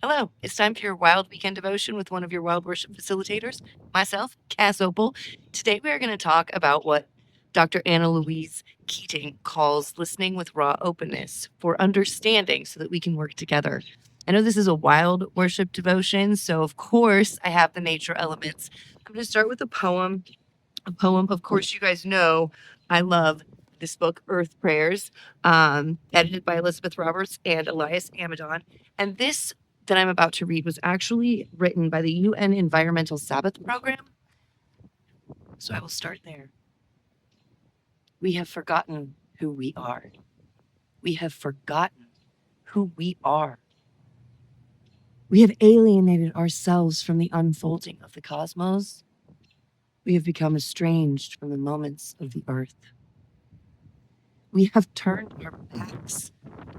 Hello, it's time for your Wild Weekend Devotion with one of your Wild Worship facilitators, myself, Cass Opal. Today we are going to talk about what Dr. AnaLouise Keating calls listening with raw openness for understanding so that we can work together. I know this is a wild worship devotion, so of course I have the nature elements. I'm going to start with a poem. Of course, you guys know I love this book, Earth Prayers, edited by Elizabeth Roberts and Elias Amidon. And this that I'm about to read was actually written by the UN Environmental Sabbath program. So I will start there. We have forgotten who we are. We have forgotten who we are. We have alienated ourselves from the unfolding of the cosmos. We have become estranged from the moments of the earth. We have turned our backs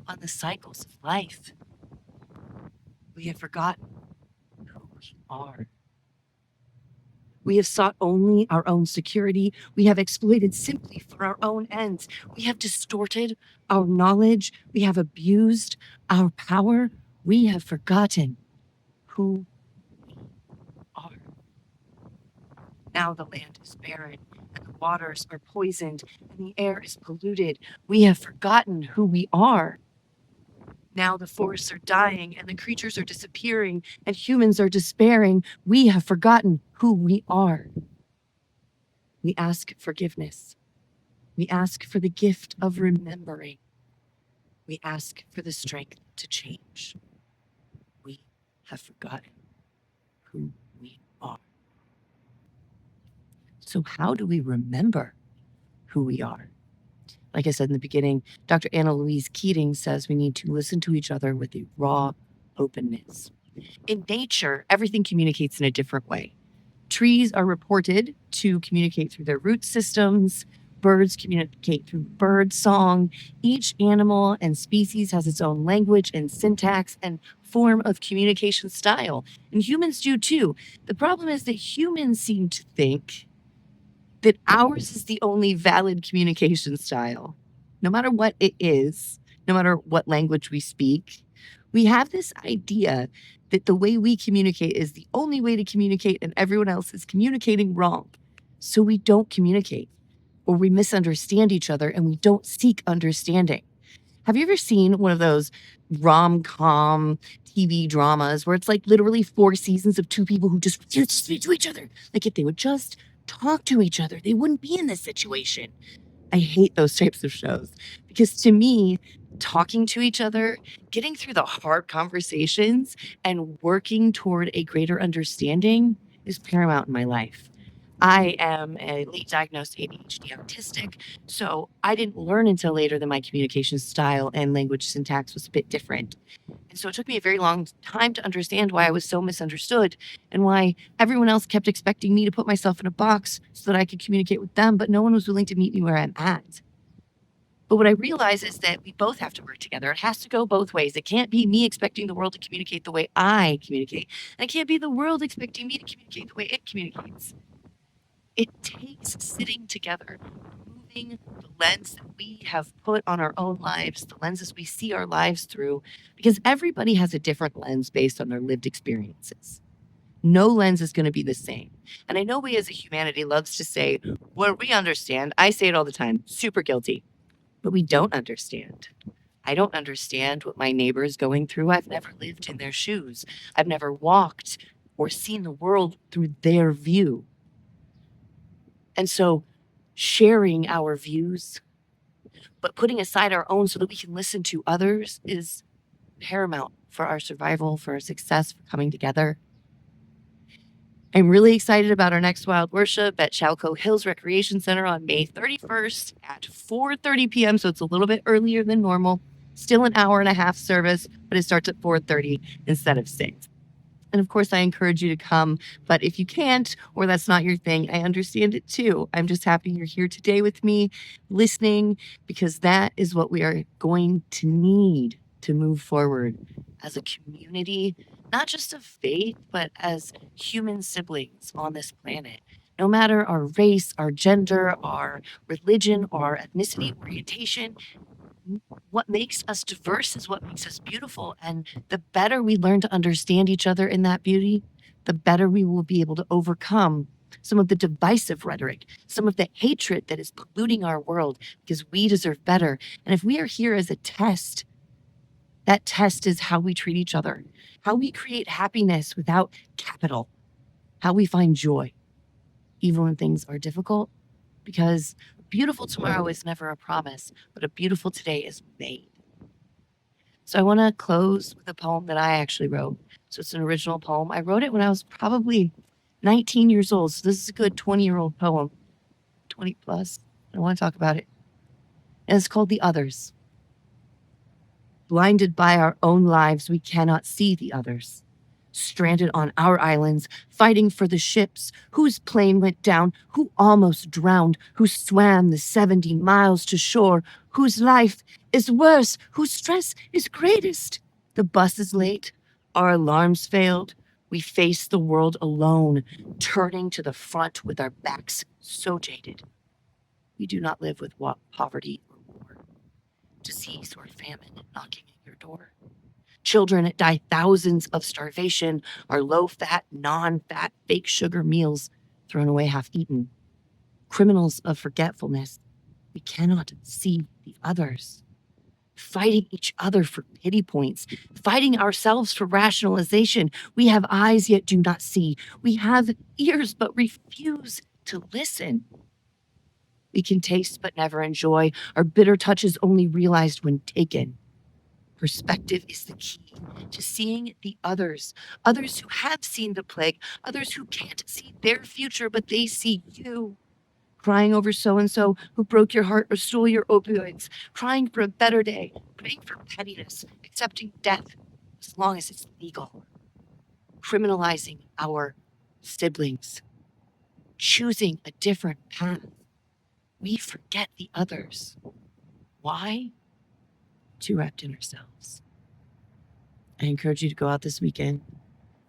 on the cycles of life. We have forgotten who we are. We have sought only our own security. We have exploited simply for our own ends. We have distorted our knowledge. We have abused our power. We have forgotten who we are. Now the land is barren, and the waters are poisoned, and the air is polluted. We have forgotten who we are. Now the forests are dying, and the creatures are disappearing, and humans are despairing. We have forgotten who we are. We ask forgiveness. We ask for the gift of remembering. We ask for the strength to change. We have forgotten who we are. So how do we remember who we are? Like I said in the beginning, Dr. AnaLouise Keating says we need to listen to each other with a raw openness. In nature, everything communicates in a different way. Trees are reported to communicate through their root systems. Birds communicate through bird song. Each animal and species has its own language and syntax and form of communication style. And humans do too. The problem is that humans seem to think that ours is the only valid communication style. No matter what it is, no matter what language we speak, we have this idea that the way we communicate is the only way to communicate and everyone else is communicating wrong. So we don't communicate, or we misunderstand each other and we don't seek understanding. Have you ever seen one of those rom-com TV dramas where it's like literally 4 seasons of two people who just refuse to speak to each other? Like if they would just talk to each other, they wouldn't be in this situation. I hate those types of shows because to me, talking to each other, getting through the hard conversations and working toward a greater understanding is paramount in my life. I am a late diagnosed ADHD autistic, so I didn't learn until later that my communication style and language syntax was a bit different. And so it took me a very long time to understand why I was so misunderstood and why everyone else kept expecting me to put myself in a box so that I could communicate with them, but no one was willing to meet me where I'm at. But what I realize is that we both have to work together. It has to go both ways. It can't be me expecting the world to communicate the way I communicate, and it can't be the world expecting me to communicate the way it communicates. It takes sitting together, moving the lens that we have put on our own lives, the lenses we see our lives through, because everybody has a different lens based on their lived experiences. No lens is going to be the same. And I know we as a humanity loves to say, well, we understand. I say it all the time, super guilty, but we don't understand. I don't understand what my neighbor is going through. I've never lived in their shoes. I've never walked or seen the world through their view. And so sharing our views, but putting aside our own so that we can listen to others is paramount for our survival, for our success, for coming together. I'm really excited about our next Wild Worship at Chalco Hills Recreation Center on May 31st at 4:30 p.m. So it's a little bit earlier than normal. Still an hour and a half service, but it starts at 4:30 instead of 6. And of course, I encourage you to come. But if you can't, or that's not your thing, I understand it too. I'm just happy you're here today with me, listening, because that is what we are going to need to move forward as a community, not just of faith, but as human siblings on this planet. No matter our race, our gender, our religion, or our ethnicity, orientation, what makes us diverse is what makes us beautiful. And the better we learn to understand each other in that beauty, the better we will be able to overcome some of the divisive rhetoric, some of the hatred that is polluting our world, because we deserve better. And if we are here as a test, that test is how we treat each other, how we create happiness without capital, how we find joy, even when things are difficult, because a beautiful tomorrow is never a promise, but a beautiful today is made. So I want to close with a poem that I actually wrote. So it's an original poem. I wrote it when I was probably 19 years old. So this is a good 20-year-old poem, 20 plus. I want to talk about it. And it's called The Others. Blinded by our own lives, we cannot see the others. Stranded on our islands, fighting for the ships, whose plane went down, who almost drowned, who swam the 70 miles to shore, whose life is worse, whose stress is greatest. The bus is late, our alarms failed. We face the world alone, turning to the front with our backs so jaded. We do not live with poverty or war, disease or famine knocking at your door. Children die thousands of starvation, our low-fat, non-fat, fake sugar meals thrown away half-eaten. Criminals of forgetfulness, we cannot see the others. Fighting each other for pity points, fighting ourselves for rationalization. We have eyes yet do not see. We have ears but refuse to listen. We can taste but never enjoy. Our bitter touch is only realized when taken. Perspective is the key to seeing the others who have seen the plague, others who can't see their future, but they see you. Crying over so-and-so who broke your heart or stole your opioids, crying for a better day, praying for pettiness, accepting death as long as it's legal. Criminalizing our siblings, choosing a different path. We forget the others. Why? Too wrapped in ourselves. I encourage you to go out this weekend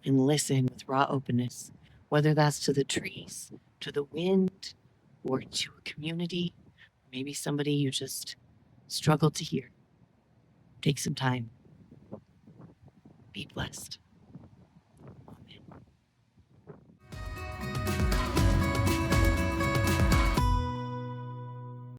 and listen with raw openness, whether that's to the trees, to the wind, or to a community, maybe somebody you just struggle to hear. Take some time. Be blessed.